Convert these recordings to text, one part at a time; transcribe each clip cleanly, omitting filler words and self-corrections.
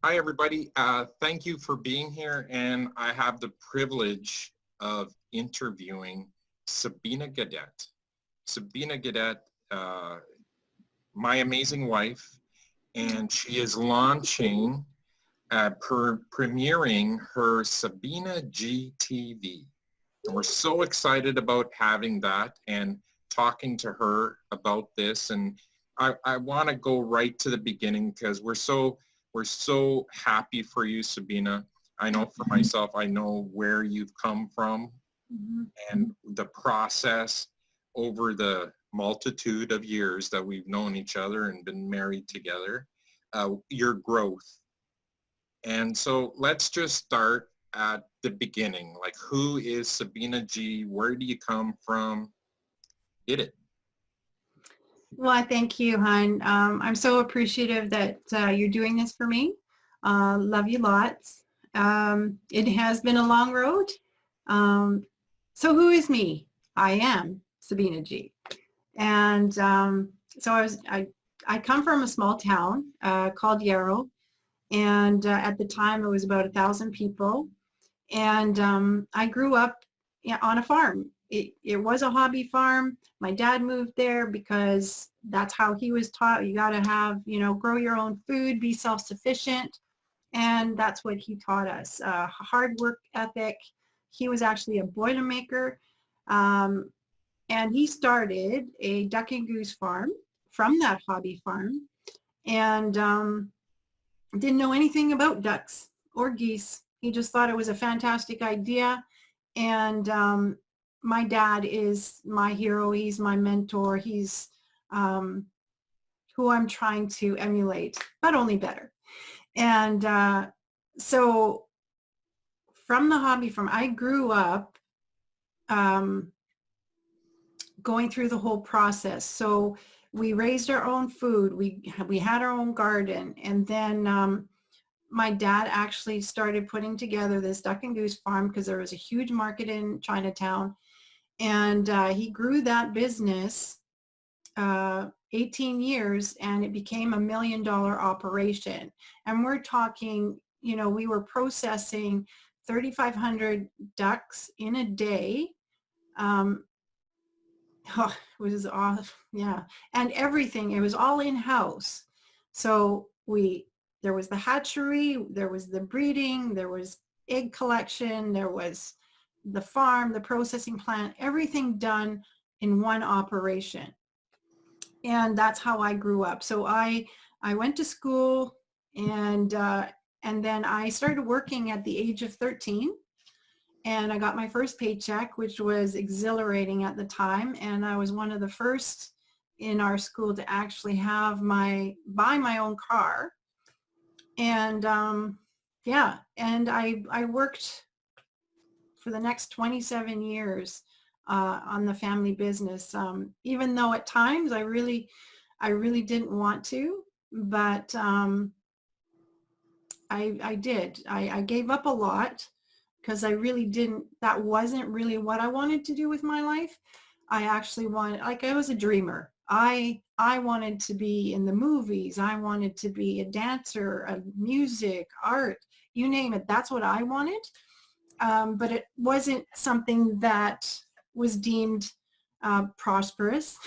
Hi, everybody. Thank you for being here. And I have the privilege of interviewing Sabine Gadet. Sabine Gadet, uh, my amazing wife, and she is launching, premiering her Sabine G TV. And we're so excited about having that and talking to her about this. And I want to go right to the beginning because we're so happy for you, Sabina. I know for myself, I know where you've come from Mhm. and the process over the multitude of years that we've known each other and been married together, your growth. And so let's just start at the beginning. Like, who is Sabina G? Where do you come from? Get it. Well, I thank you, hon. I'm so appreciative that you're doing this for me. Love you lots. It has been a long road. Um, so who is me? I am Sabina G. And so I come from a small town called Yarrow. And at the time it was about 1,000 people. And I grew up on a farm. It was a hobby farm. My dad moved there because that's how he was taught. You got to have, grow your own food, be self-sufficient. And that's what he taught us. Hard work ethic. He was actually a Boilermaker. Um, and he started a duck and goose farm from that hobby farm. And didn't know anything about ducks or geese. He just thought it was a fantastic idea. And my dad is my hero. He's my mentor. He's um, who I'm trying to emulate, but only better. And so from the hobby farm, I grew up um, going through the whole process. So we raised our own food. We had our own garden. And then my dad actually started putting together this duck and goose farm because there was a huge market in Chinatown. And he grew that business 18 years and it became $1 million operation. And we're talking, we were processing 3,500 ducks in a day. Um, oh, it was off, yeah. And everything, it was all in-house. So there was the hatchery, there was the breeding, there was egg collection, there was the farm, the processing plant, everything done in one operation. And that's how I grew up. So I went to school and then I started working at the age of 13 and I got my first paycheck, which was exhilarating at the time. And I was one of the first in our school to actually buy my own car. And yeah, and I worked for the next 27 years on the family business, even though at times I really didn't want to, but I did. I gave up a lot because that wasn't really what I wanted to do with my life. I actually I was a dreamer. I wanted to be in the movies. I wanted to be a dancer, a music, art, you name it. That's what I wanted. But it wasn't something that was deemed prosperous.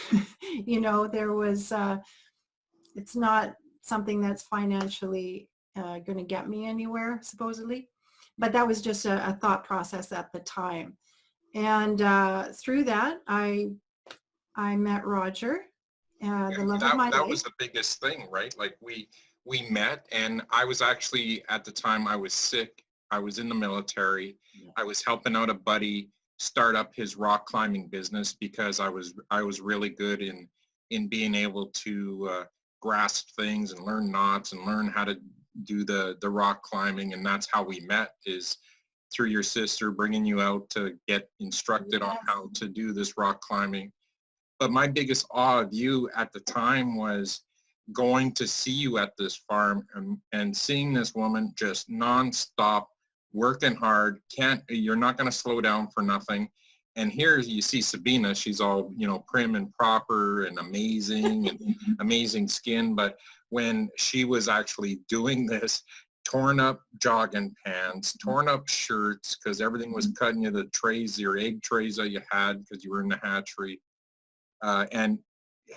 It's not something that's financially going to get me anywhere, supposedly. But that was just a thought process at the time. And through that, I met Roger, Yeah, the love of that my that life. was the biggest thing, right? Like we met, and I was actually at the time I was sick. I was in the military. Yeah. I was helping out a buddy start up his rock climbing business because I was really good in being able to grasp things and learn knots and learn how to do the rock climbing, and that's how we met, is through your sister bringing you out to get instructed on Yes. how to do this rock climbing. But my biggest awe of you at the time was going to see you at this farm and seeing this woman just nonstop working hard. You're not going to slow down for nothing. And here you see Sabina, she's all, prim and proper and amazing and amazing skin. But when she was actually doing this, torn up jogging pants, torn up shirts because everything was cutting you the trays, your egg trays that you had because you were in the hatchery, and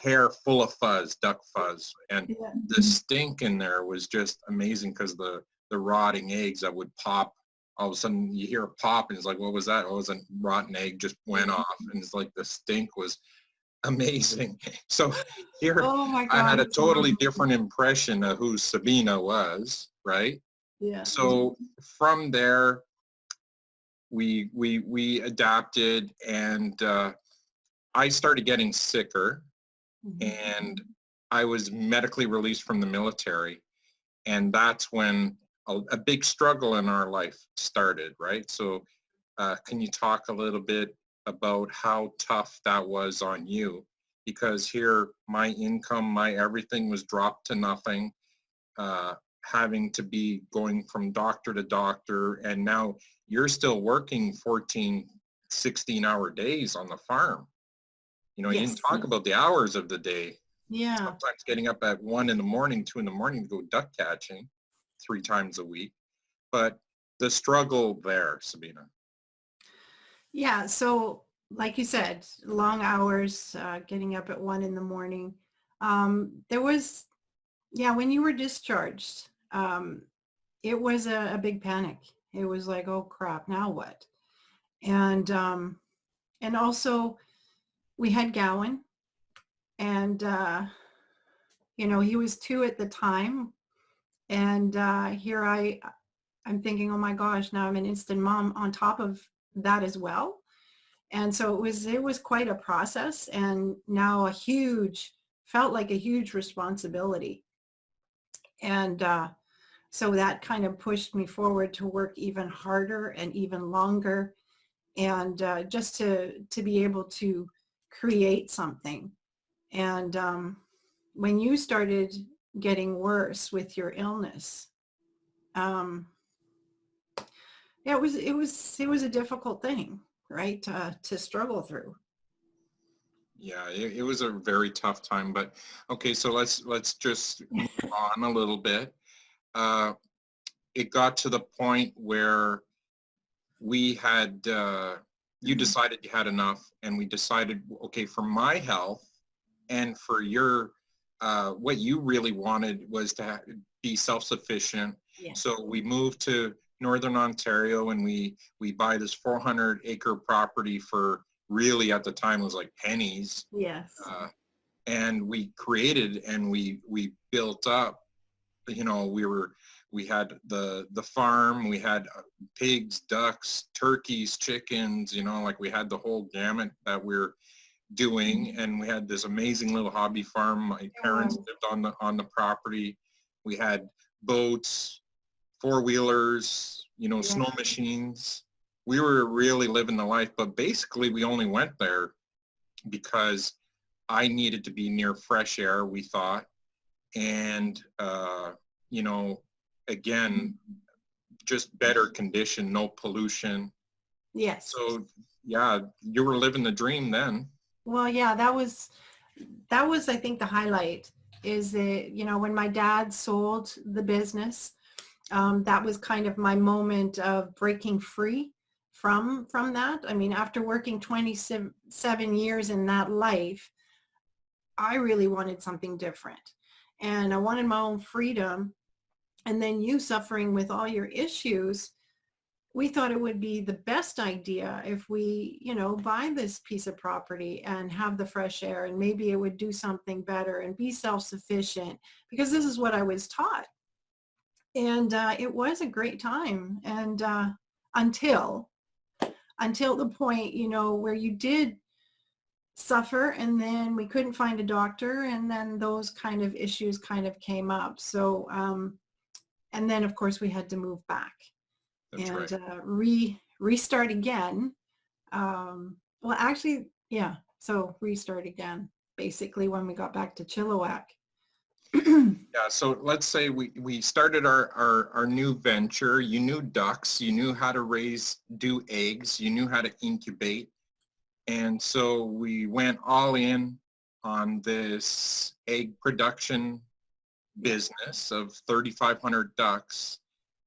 hair full of fuzz, duck fuzz. And Yeah. the stink in there was just amazing because the rotting eggs that would pop. All of a sudden you hear a pop and it's like, what was that? Oh, it was a rotten egg just went off. And it's like the stink was amazing. So here Oh my I had God. a totally different impression of who Sabina was, right? Yeah. So from there, we adapted, and I started getting sicker, and I was medically released from the military, and that's when a big struggle in our life started, right? So can you talk a little bit about how tough that was on you? Because here, my income, my everything was dropped to nothing, having to be going from doctor to doctor, and now you're still working 14, 16-hour days on the farm. You know, you Yes. didn't talk about the hours of the day. Yeah. Sometimes getting up at 1 in the morning, 2 in the morning to go duck catching 3 times a week. But the struggle there, Sabina. Yeah. So like you said, long hours, getting up at 1 in the morning. There was, yeah, when you were discharged, it was a big panic. It was like, oh crap, now what? And also we had Gowan, and he was 2 at the time. And here I'm thinking, oh my gosh, now I'm an instant mom on top of that as well. And so it was quite a process, and now felt like a huge responsibility. And so that kind of pushed me forward to work even harder and even longer, and just to be able to create something. And when you started getting worse with your illness, yeah, it was a difficult thing, right, to struggle through. Yeah, it was a very tough time. But okay, so let's just move on a little bit. It got to the point where we had you decided you had enough, and we decided, okay, for my health and for your what you really wanted was to be self-sufficient. Yeah. So we moved to Northern Ontario, and we buy this 400-acre property for, really at the time, it was like pennies. Yes. And we created and we built up. You know, we had the farm, we had pigs, ducks, turkeys, chickens, you know, like we had the whole gamut that we're doing. And we had this amazing little hobby farm. My parents lived on the property. We had boats, four-wheelers, you know, snow machines. We were really living the life. But basically we only went there because I needed to be near fresh air, we thought. And you know, again, just better condition, no pollution. Yes. So yeah, you were living the dream then. Well, yeah, that was I think the highlight is that, when my dad sold the business, that was kind of my moment of breaking free from that. I mean, after working 27 years in that life, I really wanted something different, and I wanted my own freedom. And then you suffering with all your issues, we thought it would be the best idea if we, buy this piece of property and have the fresh air, and maybe it would do something better and be self-sufficient, because this is what I was taught. And it was a great time. And until the point, where you did suffer, and then we couldn't find a doctor, and then those kind of issues kind of came up. So, and then of course we had to move back. That's and right. Restart again. Well, actually, yeah. So restart again, basically, when we got back to Chilliwack. Yeah, so let's say we started our new venture. You knew ducks, you knew how to do eggs, you knew how to incubate. And so we went all in on this egg production business of 3,500 ducks.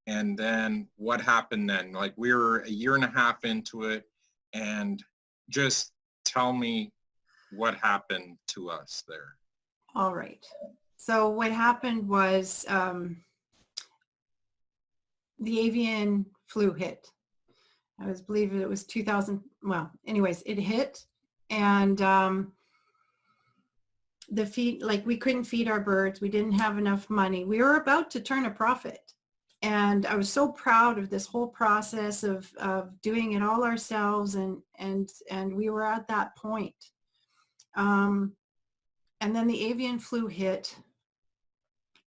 And then what happened then? Like we were a year and a half into it, and just tell me what happened to us there. All right. So what happened was the avian flu hit. I believe it was 2000. Well, anyways, it hit, and the feed, like we couldn't feed our birds. We didn't have enough money. We were about to turn a profit. And I was so proud of this whole process of doing it all ourselves. And we were at that point. And then the avian flu hit,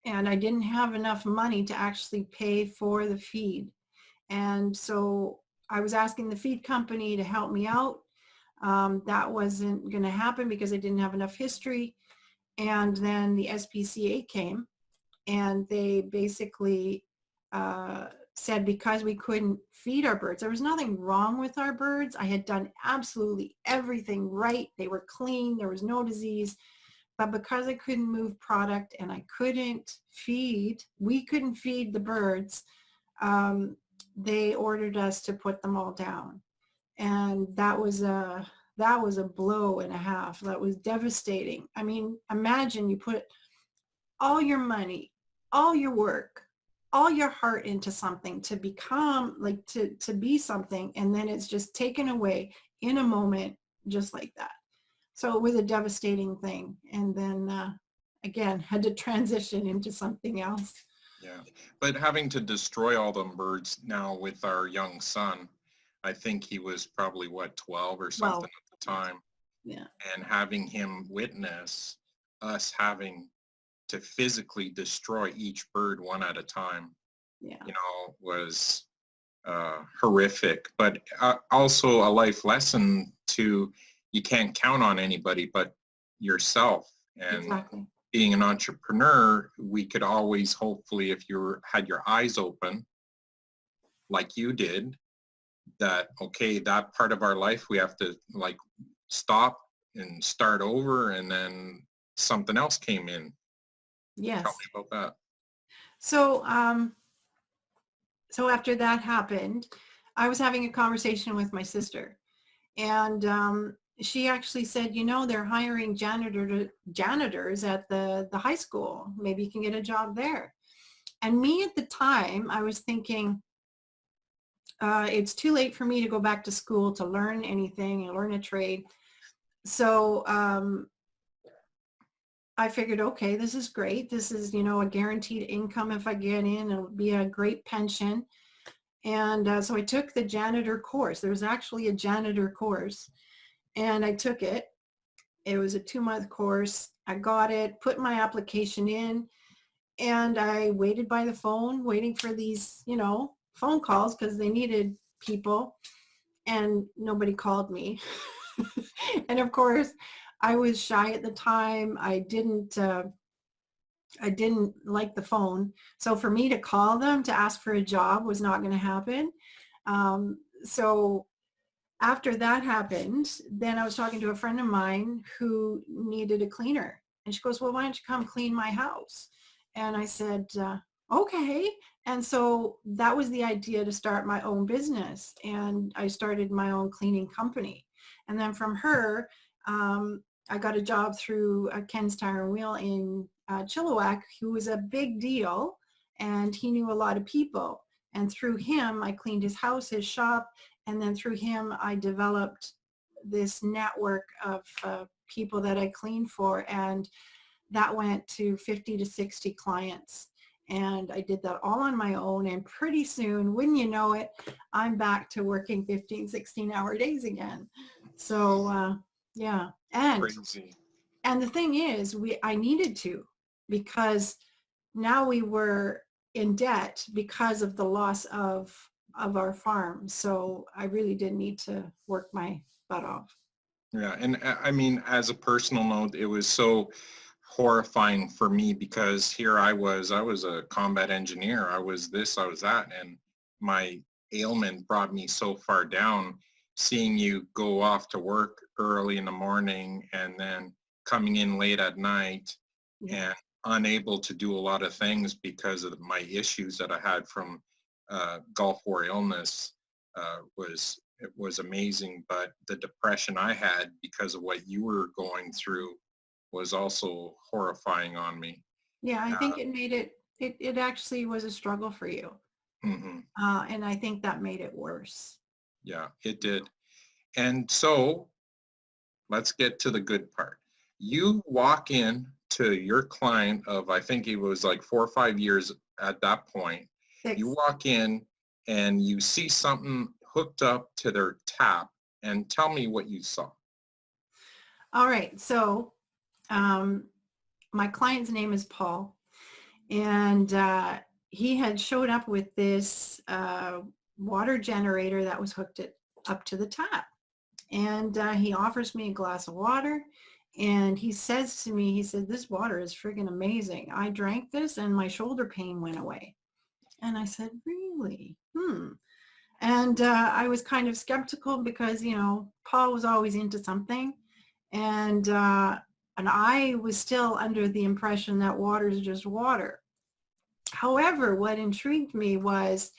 and I didn't have enough money to actually pay for the feed. And so I was asking the feed company to help me out. That wasn't going to happen because I didn't have enough history. And then the SPCA came, and they basically said because we couldn't feed our birds, there was nothing wrong with our birds. I had done absolutely everything right. They were clean. There was no disease. But because I couldn't move product and I couldn't feed, we couldn't feed the birds, they ordered us to put them all down. And that was a blow and a half. That was devastating. I mean, imagine you put all your money, all your work, all your heart into something to become, like to be something, and then it's just taken away in a moment just like that. So it was a devastating thing. And then again, had to transition into something else. Yeah, but having to destroy all them birds now with our young son, I think he was probably what, 12 or something 12. at the time. Yeah. And having him witness us having to physically destroy each bird one at a time, Yeah. you know, was horrific, but also a life lesson to, you can't count on anybody but yourself. And Exactly. being an entrepreneur, we could always, hopefully, if you had your eyes open like you did, that, okay, that part of our life, we have to like stop and start over, and then something else came in. Yes. Tell me about that. So, so after that happened, I was having a conversation with my sister, and she actually said, you know, they're hiring janitors at the high school. Maybe you can get a job there. And me at the time, I was thinking, it's too late for me to go back to school to learn anything and learn a trade. So I figured, okay, this is great. This is, you know, a guaranteed income if I get in. It'll be a great pension. And so I took the janitor course. There was actually a janitor course, and I took it. It was a 2-month course. I got it, put my application in, and I waited by the phone, waiting for these, you know, phone calls because they needed people, and nobody called me. And of course, I was shy at the time. I didn't like the phone. So for me to call them to ask for a job was not going to happen. So after that happened, then I was talking to a friend of mine who needed a cleaner. And she goes, well, why don't you come clean my house? And I said, okay. And so that was the idea to start my own business. And I started my own cleaning company. And then from her, I got a job through Ken's Tire and Wheel in Chilliwack, who was a big deal, and he knew a lot of people. And through him, I cleaned his house, his shop, and then through him, I developed this network of people that I cleaned for, and that went to 50 to 60 clients. And I did that all on my own, and pretty soon, wouldn't you know it, I'm back to working 15, 16-hour days again. So yeah, Crazy. and the thing is, I needed to, because now we were in debt because of the loss of our farm. So I really did need to work my butt off. Yeah, and I mean, as a personal note, it was so horrifying for me because here I was a combat engineer. I was this, I was that, and my ailment brought me so far down. Seeing you go off to work early in the morning and then coming in late at night, Yeah. and unable to do a lot of things because of my issues that I had from Gulf War illness was amazing, but the depression I had because of what you were going through was also horrifying on me. Yeah, I think it made it actually was a struggle for you. Mm-hmm. And I think that made it worse. Yeah, it did. And so let's get to the good part. You walk in to your client of, I think it was like 4 or 5 years at that point. 6. You walk in and you see something hooked up to their tap, and tell me what you saw. All right. So my client's name is Paul, and he had showed up with this water generator that was hooked up to the tap. And he offers me a glass of water, and he says to me, he said, "This water is friggin' amazing. I drank this and my shoulder pain went away." And I said, "Really? And I was kind of skeptical because, you know, Paul was always into something. And I was still under the impression that water is just water. However, what intrigued me was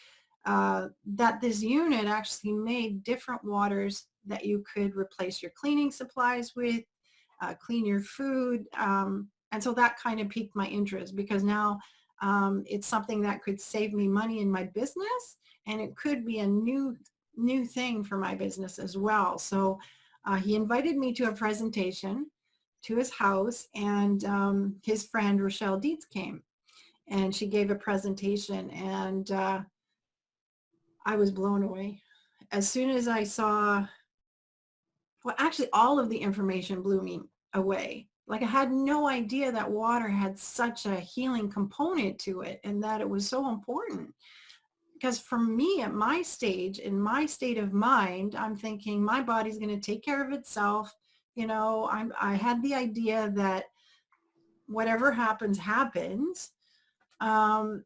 that this unit actually made different waters that you could replace your cleaning supplies with, clean your food. And so that kind of piqued my interest, because now it's something that could save me money in my business, and it could be a new thing for my business as well. So he invited me to a presentation to his house, and his friend Rochelle Dietz came, and she gave a presentation, and I was blown away. As soon as I saw, well, actually all of the information blew me away. Like, I had no idea that water had such a healing component to it, and that it was so important. Because for me, at my stage, in my state of mind, I'm thinking my body's going to take care of itself. You know, I had the idea that whatever happens, happens. And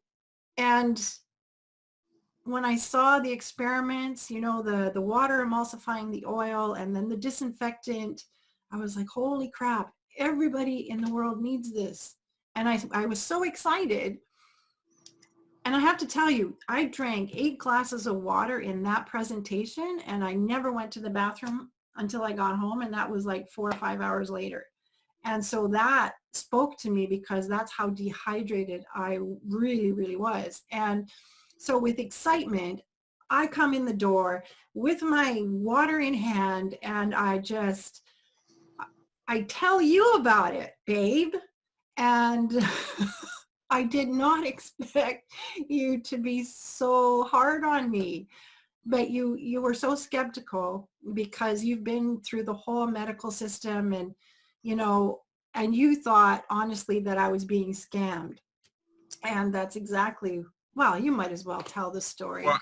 when I saw the experiments, you know, the water emulsifying the oil and then the disinfectant, I was like, holy crap, everybody in the world needs this. And I was so excited. And I have to tell you, I drank 8 glasses of water in that presentation, and I never went to the bathroom until I got home, and that was like 4 or 5 hours later. And so that spoke to me, because that's how dehydrated I really, really was. And so with excitement, I come in the door with my water in hand, and I tell you about it, babe. And I did not expect you to be so hard on me, but you were so skeptical because you've been through the whole medical system, and, you know, and you thought honestly that I was being scammed. And that's exactly, well, you might as well tell the story. Well,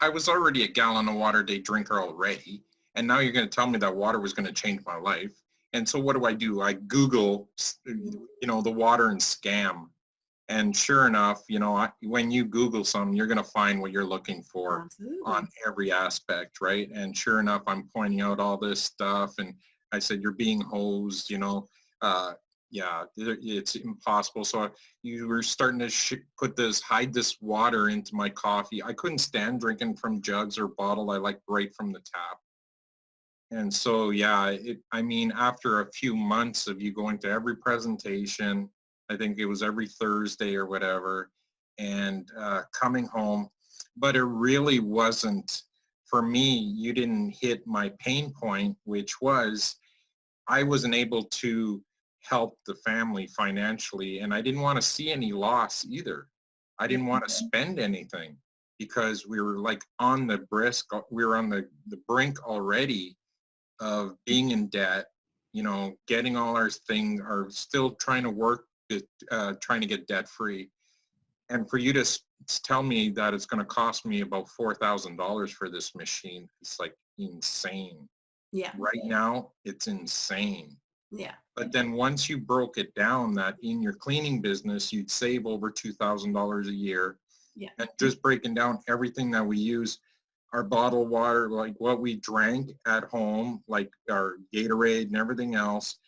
I was already a gallon of water a day drinker already, and now you're going to tell me that water was going to change my life. And so what do? I Google, you know, the water and scam. And sure enough, you know, when you Google something, you're going to find what you're looking for. Absolutely. On every aspect, right? And sure enough, I'm pointing out all this stuff, and I said, you're being hosed, you know. Yeah, it's impossible. So you were starting to hide this water into my coffee. I couldn't stand drinking from jugs or bottle. I like right from the tap. And so, yeah, I mean, after a few months of you going to every presentation, I think it was every Thursday or whatever, and coming home, but it really wasn't, for me, you didn't hit my pain point, which was I wasn't able to help the family financially, and I didn't want to see any loss either. I didn't want to spend anything, because we were like on the we were on the brink already of being in debt, you know, getting all our things, are still trying to work, trying to get debt free. And for you to tell me that it's going to cost me about $4,000 for this machine, it's like insane. Yeah. Right now, it's insane. Yeah. But then once you broke it down, that in your cleaning business, you'd save over $2,000 a year. Yeah. And just breaking down everything that we use, our bottled water, like what we drank at home, like our Gatorade and everything else,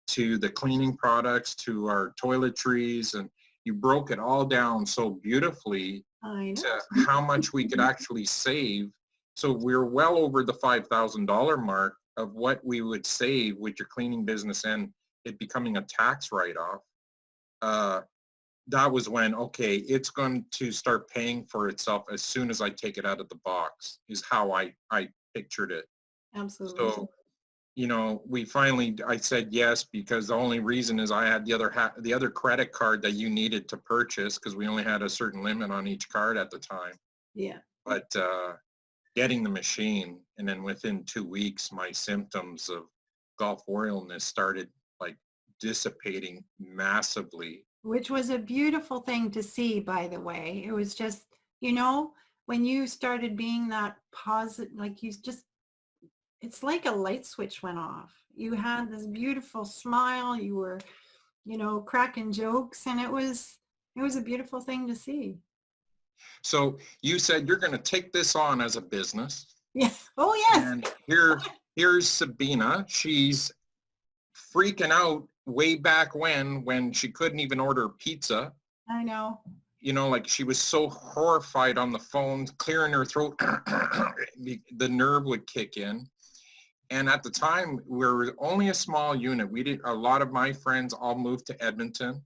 to the cleaning products, to our toiletries, and you broke it all down so beautifully I know. to how much we could actually save. So we're well over the $5,000 mark of what we would save with your cleaning business and it becoming a tax write-off. That was when, okay, it's going to start paying for itself as soon as I take it out of the box, is how I pictured it. Absolutely. So, you know, I said yes, because the only reason is I had the other credit card that you needed to purchase, because we only had a certain limit on each card at the time. Yeah. But getting the machine, and then within 2 weeks, my symptoms of Gulf War illness started like dissipating massively. Which was a beautiful thing to see, by the way. It was just, you know, when you started being that positive, like you just, it's like a light switch went off. You had this beautiful smile. You were, you know, cracking jokes, and it was a beautiful thing to see. So you said you're going to take this on as a business. Yeah. Oh, yes. And here's Sabina. She's freaking out way back when she couldn't even order pizza. I know. You know, like she was so horrified on the phone, clearing her throat. The nerve would kick in. And at the time, we were only a small unit. A lot of my friends all moved to Edmonton,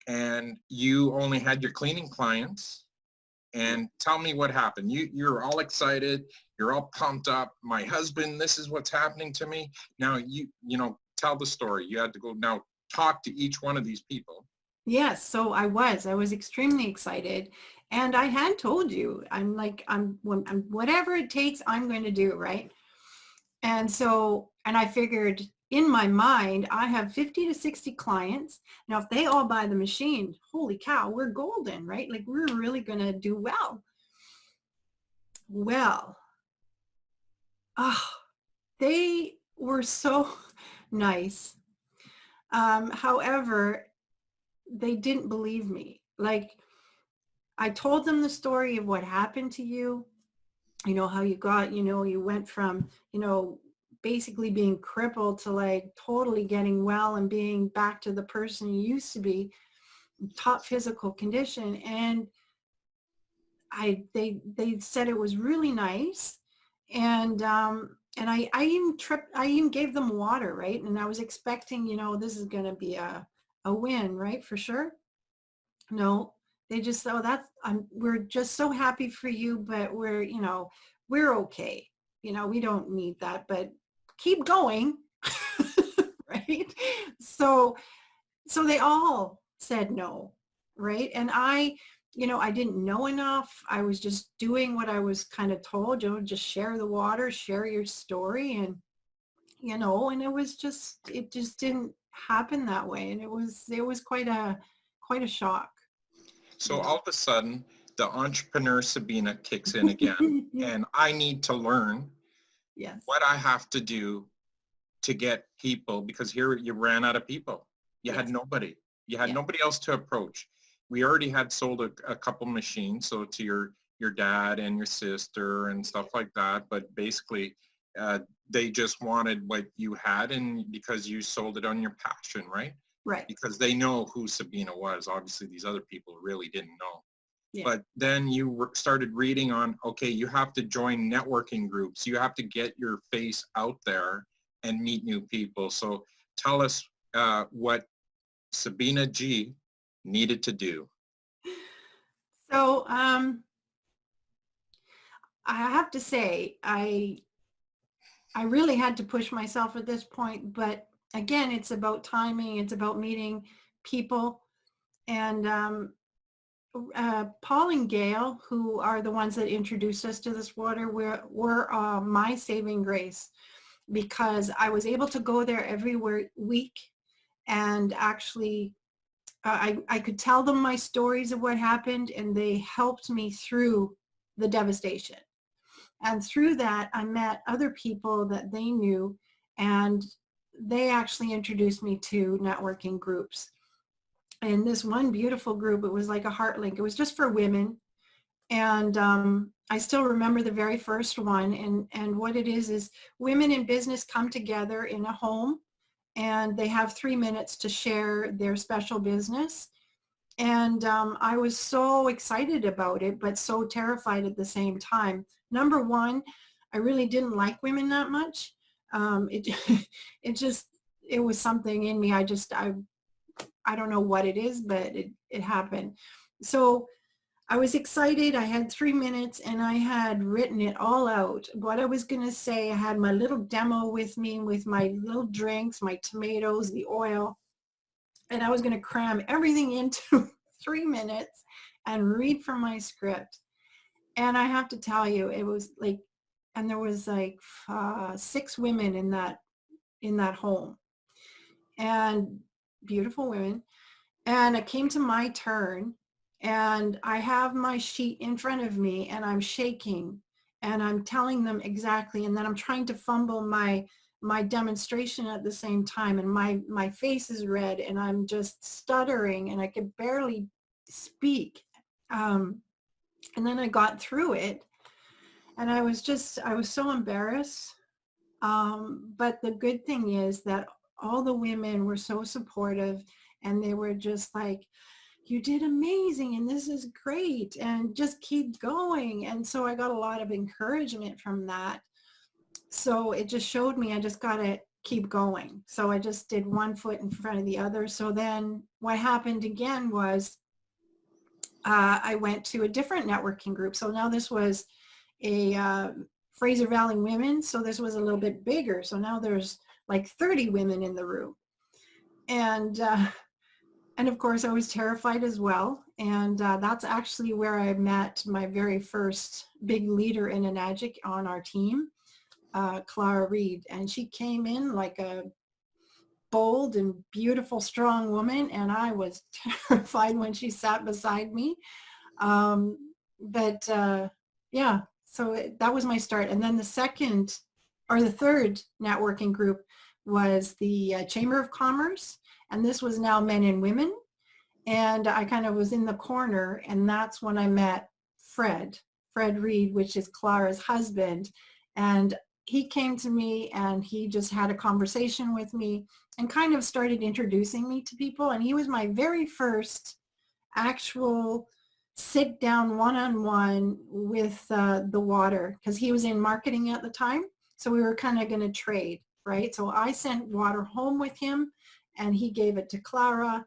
and you only had your cleaning clients. And tell me what happened. You're all excited. You're all pumped up. My husband, this is what's happening to me. Now, you know, tell the story. You had to go now talk to each one of these people. Yes, so I was extremely excited, and I had told you, I'm whatever it takes, I'm going to do, right? And so, and I figured in my mind, I have 50 to 60 clients. Now, if they all buy the machine, holy cow, we're golden, right? Like we're really going to do well. Well, they were so nice. However, they didn't believe me. Like I told them the story of what happened to you, you know, how you got, you know, you went from, you know, basically being crippled to like totally getting well and being back to the person you used to be, top physical condition. And they said it was really nice. And I even gave them water, right? And I was expecting, you know, this is going to be a win, right? For sure. No, they just, we're just so happy for you, but we're, you know, we're okay. You know, we don't need that, but keep going. Right? So they all said no, right? And I, you know, I didn't know enough. I was just doing what I was kind of told, you know, just share the water, share your story. And, you know, and it just didn't happen that way. And it was quite a shock. So all of a sudden, the entrepreneur Sabina kicks in again, and I need to learn what I have to do to get people, because here you ran out of people. You had nobody. You had nobody else to approach. We already had sold a couple machines, so to your dad and your sister and stuff like that. But basically, they just wanted what you had, and because you sold it on your passion, right? Right. Because they know who Sabina was. Obviously, these other people really didn't know. Yeah. But then you started reading on, okay, you have to join networking groups. You have to get your face out there and meet new people. So tell us what Sabine G needed to do. So I have to say, I really had to push myself at this point, but again, it's about timing. It's about meeting people. And Paul and Gail, who are the ones that introduced us to this water, were my saving grace, because I was able to go there every week and actually I could tell them my stories of what happened, and they helped me through the devastation. And through that, I met other people that they knew, and they actually introduced me to networking groups. And this one beautiful group, it was like a heart link. It was just for women. And I still remember the very first one. And what it is women in business come together in a home, and they have 3 minutes to share their special business. And I was so excited about it, but so terrified at the same time. Number one, I really didn't like women that much. It, it just, it was something in me. I don't know what it is, but it happened. So I was excited. I had 3 minutes and I had written it all out. What I was going to say, I had my little demo with me with my little drinks, my tomatoes, the oil, and I was going to cram everything into 3 minutes and read from my script. And I have to tell you, it was like, and there was like 6 women in that home, and beautiful women. And it came to my turn, and I have my sheet in front of me, and I'm shaking, and I'm telling them exactly, and then I'm trying to fumble my demonstration at the same time, and my face is red, and I'm just stuttering, and I could barely speak. Um, and then I got through it, and I was so embarrassed. But the good thing is that all the women were so supportive, and they were just like, you did amazing and this is great and just keep going. And so I got a lot of encouragement from that. So it just showed me I just got to keep going. So I just did one foot in front of the other. So then what happened again was I went to a different networking group. So now this was a Fraser Valley Women. So this was a little bit bigger. So now there's like 30 women in the room. And of course, I was terrified as well. And that's actually where I met my very first big leader in Enagic on our team, Clara Reed. And she came in like a bold and beautiful, strong woman. And I was terrified when she sat beside me. But yeah, so that was my start. And then the second or the third networking group was the Chamber of Commerce. And this was now men and women. And I kind of was in the corner, and that's when I met Fred Reed, which is Clara's husband. And he came to me and he just had a conversation with me and kind of started introducing me to people. And he was my very first actual sit down one-on-one with the water, because he was in marketing at the time. So we were kind of going to trade, right? So I sent water home with him and he gave it to Clara.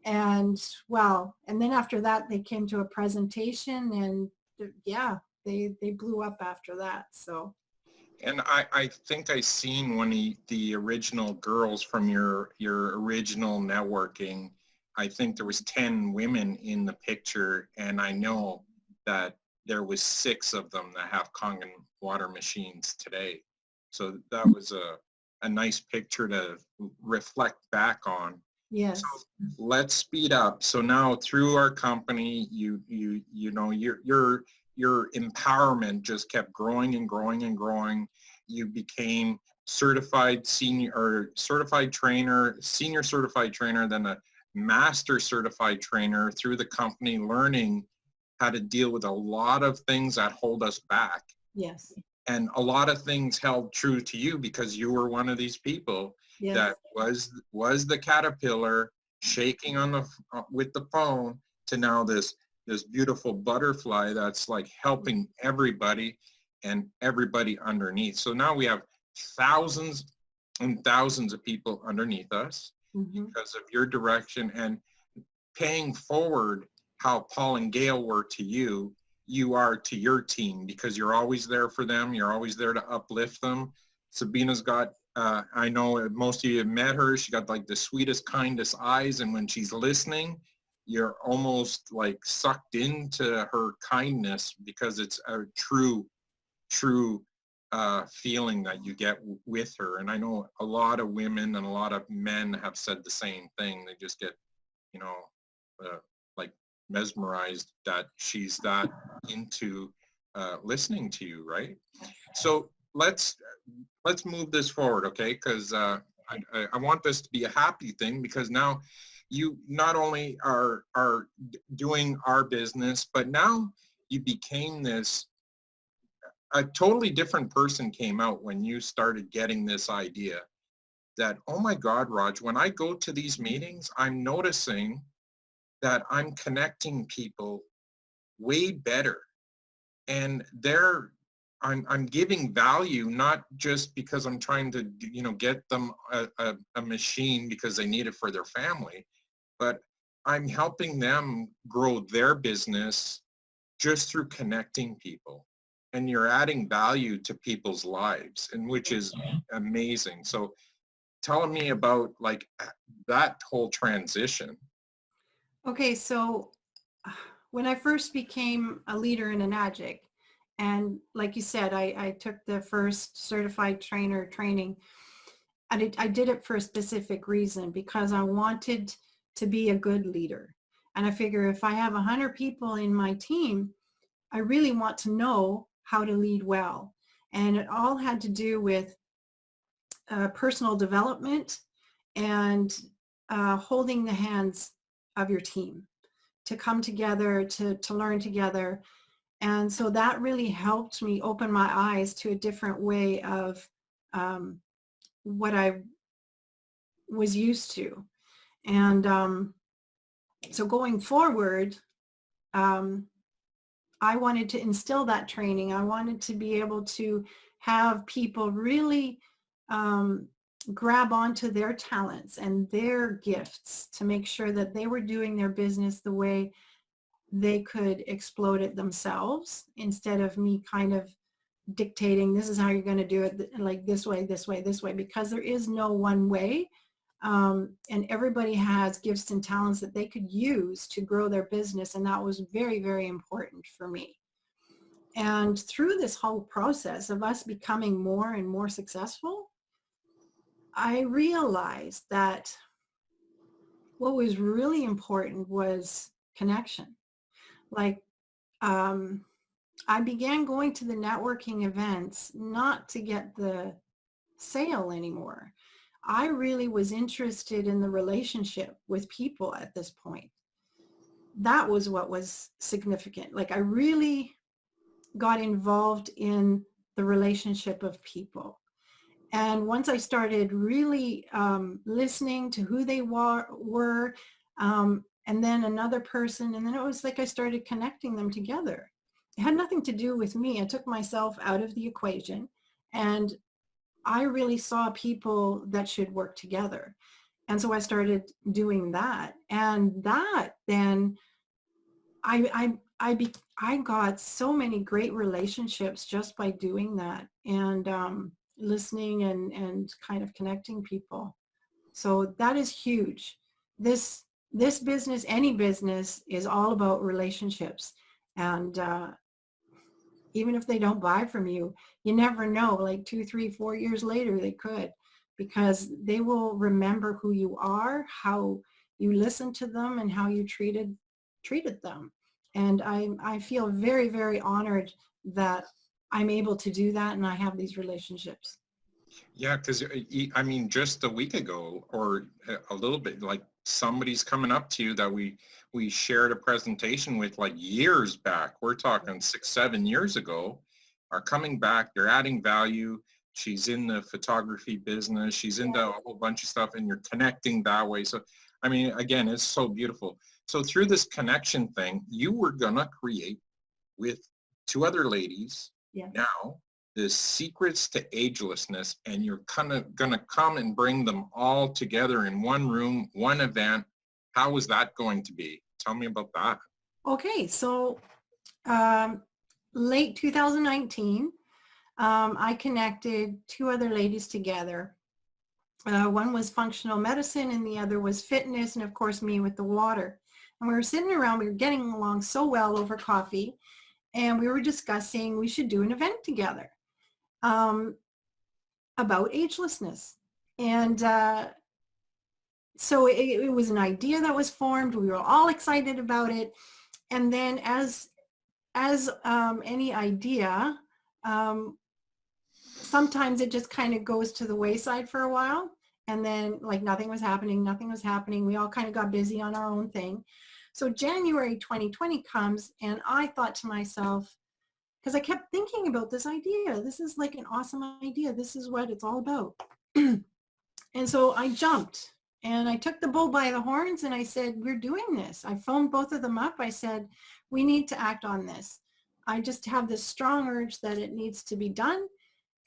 And well, and then after that, they came to a presentation, and yeah, they blew up after that. So. And I think I seen one of the original girls from your original networking. I think there was 10 women in the picture, and I know that there was 6 of them that have Kangen water machines today. So that was a nice picture to reflect back on. Yes. So let's speed up. So now through our company, you know, your empowerment just kept growing and growing and growing. You became certified senior or certified trainer, senior certified trainer, then a master certified trainer through the company, learning how to deal with a lot of things that hold us back. Yes. And a lot of things held true to you because you were one of these people. Yes. That was the caterpillar shaking on the with the phone to now this beautiful butterfly that's like helping everybody and everybody underneath. So now we have thousands and thousands of people underneath us because of your direction and paying forward how Paul and Gail were to you. You are to your team because you're always there for them. You're always there to uplift them. Sabina's got, I know most of you have met her. She got like the sweetest, kindest eyes. And when she's listening, you're almost like sucked into her kindness because it's a true feeling that you get with her. And I know a lot of women and a lot of men have said the same thing. They just get, you know, like mesmerized that she's that into listening to you, right? So let's move this forward, okay? Because I want this to be a happy thing, because now you not only are doing our business, but now you became this, a totally different person came out when you started getting this idea that, oh my God, Raj, when I go to these meetings, I'm noticing that I'm connecting people way better, and I'm giving value, not just because I'm trying to, get them a machine because they need it for their family, but I'm helping them grow their business just through connecting people. And you're adding value to people's lives, and which is amazing. So telling me about like that whole transition. Okay, so when I first became a leader in an AGIC, and like you said, I took the first certified trainer training, and I did it for a specific reason, because I wanted to be a good leader. And I figure if I have 100 people in my team, I really want to know how to lead well. And it all had to do with personal development and holding the hands of your team to come together, to learn together. And so that really helped me open my eyes to a different way of what I was used to. And so going forward, I wanted to instill that training. I wanted to be able to have people really grab onto their talents and their gifts to make sure that they were doing their business the way they could explode it themselves, instead of me kind of dictating, this is how you're going to do it, like this way, this way, this way, because there is no one way. And everybody has gifts and talents that they could use to grow their business. And that was very, very important for me. And through this whole process of us becoming more and more successful, I realized that what was really important was connection. Like, I began going to the networking events not to get the sale anymore. I really was interested in the relationship with people at this point. That was what was significant. Like, I really got involved in the relationship of people. And once I started really listening to who they were, and then another person, and then it was like I started connecting them together. It had nothing to do with me. I took myself out of the equation, and I really saw people that should work together. And so I started doing that. And that then I got so many great relationships just by doing that, and listening and kind of connecting people. So that is huge. This business, any business, is all about relationships. And even if they don't buy from you, you never know, like 2, 3, 4 years later, they could, because they will remember who you are, how you listened to them, and how you treated them. And I feel very, very honored that I'm able to do that, and I have these relationships. Yeah, because I mean, just a week ago or a little bit, like somebody's coming up to you that we shared a presentation with like years back. We're talking 6, 7 years ago, are coming back. They're adding value. She's in the photography business. She's into a whole bunch of stuff, and you're connecting that way. So, I mean, again, it's so beautiful. So through this connection thing, you were gonna create with 2 other ladies now the secrets to agelessness, and you're kind of going to come and bring them all together in one room, one event. How is that going to be? Tell me about that. Okay, so late 2019, I connected 2 other ladies together. One was functional medicine, and the other was fitness, and of course me with the water. And we were sitting around, we were getting along so well over coffee, and we were discussing we should do an event together about agelessness. And so it was an idea that was formed. We were all excited about it. And then as any idea, sometimes it just kind of goes to the wayside for a while. And then like nothing was happening. We all kind of got busy on our own thing. So January 2020 comes, and I thought to myself, because I kept thinking about this idea, this is like an awesome idea. This is what it's all about. And so I jumped And I took the bull by the horns and I said, we're doing this. I phoned both of them up. I said, we need to act on this. I just have this strong urge that it needs to be done.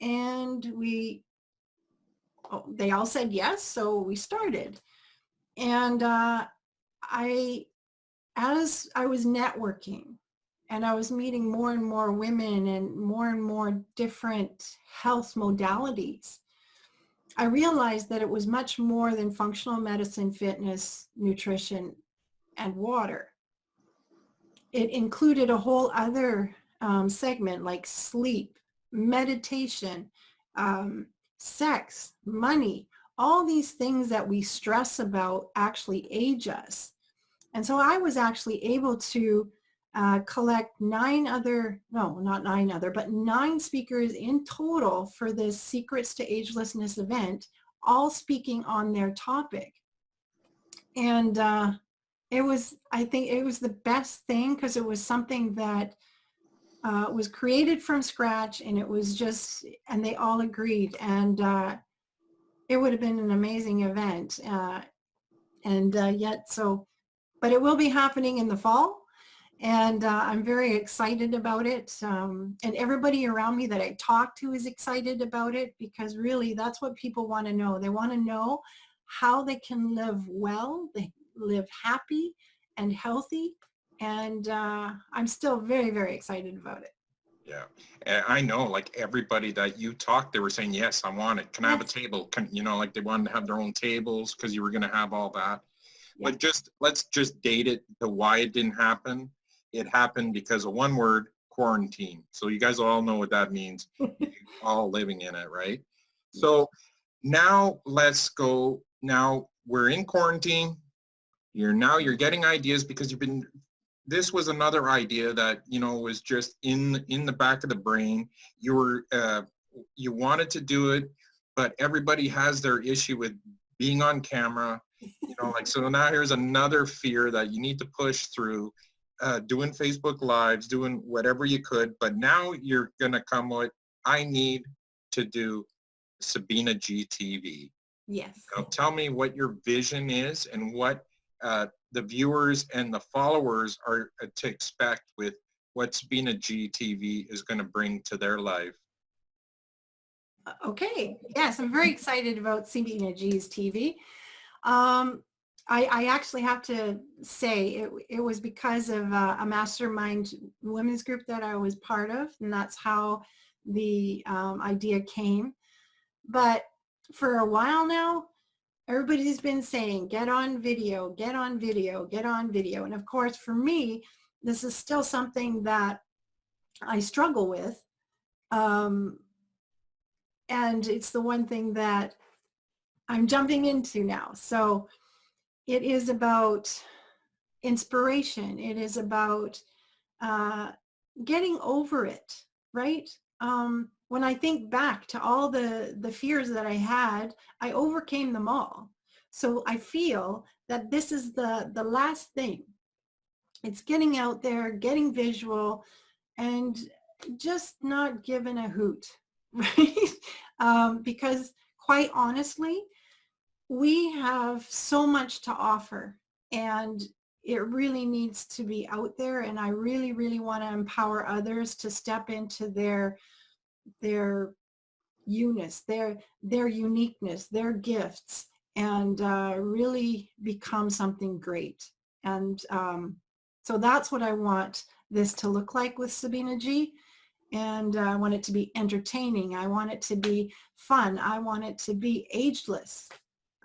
And they all said yes. So we started. And as I was networking and I was meeting more and more women and more different health modalities, I realized that it was much more than functional medicine, fitness, nutrition, and water. It included a whole other segment like sleep, meditation, sex, money, all these things that we stress about actually age us. And so I was actually able to collect 9 speakers in total for this Secrets to Agelessness event, all speaking on their topic. And I think it was the best thing because it was something that was created from scratch, and it was just, and they all agreed. And it would have been an amazing event. But it will be happening in the fall. And I'm very excited about it. And everybody around me that I talk to is excited about it, because really that's what people want to know. They want to know how they can live well, they live happy and healthy. And I'm still very, very excited about it. Yeah, and I know, like, everybody that you talked, they were saying, yes, I want it. Can I have a table? Like, they wanted to have their own tables because you were going to have all that. Yeah. But let's just date it to why it didn't happen. It happened because of one word, quarantine. So you guys all know what that means. All living in it, right? So now let's go. Now we're in quarantine. You're getting ideas because this was another idea that, was just in the back of the brain. You wanted to do it, but everybody has their issue with being on camera. So now here's another fear that you need to push through, doing Facebook Lives, doing whatever you could. But now you're going to come with, I need to do Sabine G TV. Yes. Now, tell me what your vision is and what the viewers and the followers are to expect with what Sabine G TV is going to bring to their life. Okay. Yes, I'm very excited about Sabine G's TV. I actually have to say it was because of a mastermind women's group that I was part of, and that's how the idea came. But for a while now, everybody's been saying, get on video, get on video, get on video. And of course, for me, this is still something that I struggle with. And it's the one thing that I'm jumping into now. So it is about inspiration. It is about getting over it, right? When I think back to all the fears that I had, I overcame them all. So I feel that this is the last thing. It's getting out there, getting visual, and just not giving a hoot, right? Because quite honestly, we have so much to offer, and it really needs to be out there. And I really, really want to empower others to step into their uniqueness, their uniqueness, their gifts, and really become something great. And so that's what I want this to look like with Sabine G. And I want it to be entertaining. I want it to be fun. I want it to be ageless.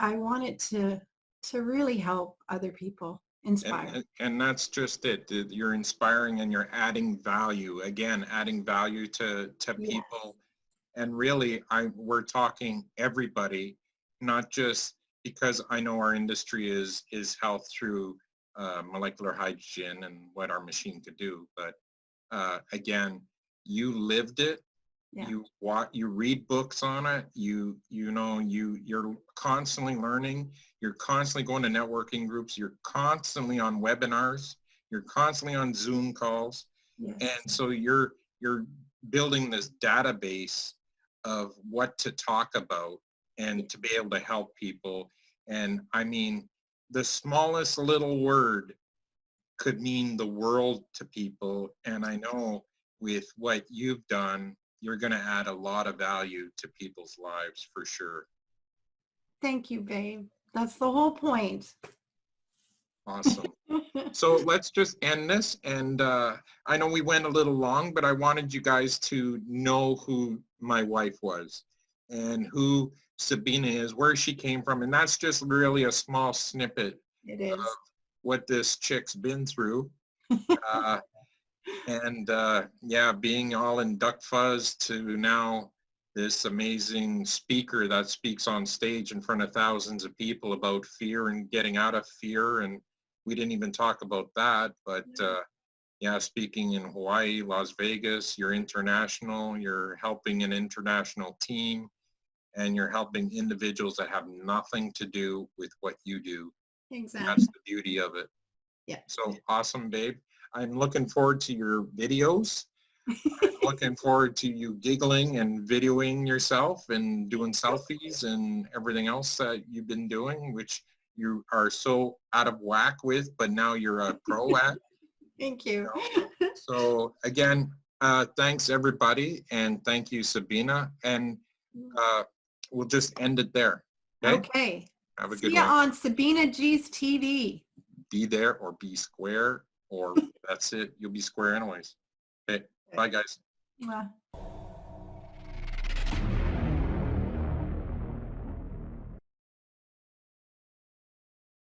I want it to really help other people, inspire. And that's just it. You're inspiring and you're adding value. Again, adding value to people. And really, we're talking everybody, not just because I know our industry is health through molecular hydrogen and what our machine could do. But again, you lived it. Yeah. You read books on it. You're constantly learning. You're constantly going to networking groups. You're constantly on webinars. You're constantly on Zoom calls. Yes. And so you're building this database of what to talk about and to be able to help people. And I mean, the smallest little word could mean the world to people. And I know with what you've done, you're going to add a lot of value to people's lives for sure. Thank you, babe. That's the whole point. Awesome. So let's just end this. And I know we went a little long, but I wanted you guys to know who my wife was and who Sabine is, where she came from. And that's just really a small snippet It is. of what this chick's been through. Yeah, being all in duck fuzz to now this amazing speaker that speaks on stage in front of thousands of people about fear and getting out of fear. And we didn't even talk about that, but yeah, speaking in Hawaii, Las Vegas, you're international, you're helping an international team, and you're helping individuals that have nothing to do with what you do. Exactly. That's the beauty of it. Yeah. So awesome, babe. I'm looking forward to your videos. I'm looking forward to you giggling and videoing yourself and doing selfies and everything else that you've been doing, which you are so out of whack with, but now you're a pro at. Thank you. So again, thanks everybody, and thank you, Sabina. And we'll just end it there. Okay. Have a See good you one. on Sabine G's TV. Be there or be square, or that's it. You'll be square anyways. Okay. Bye, guys. Well.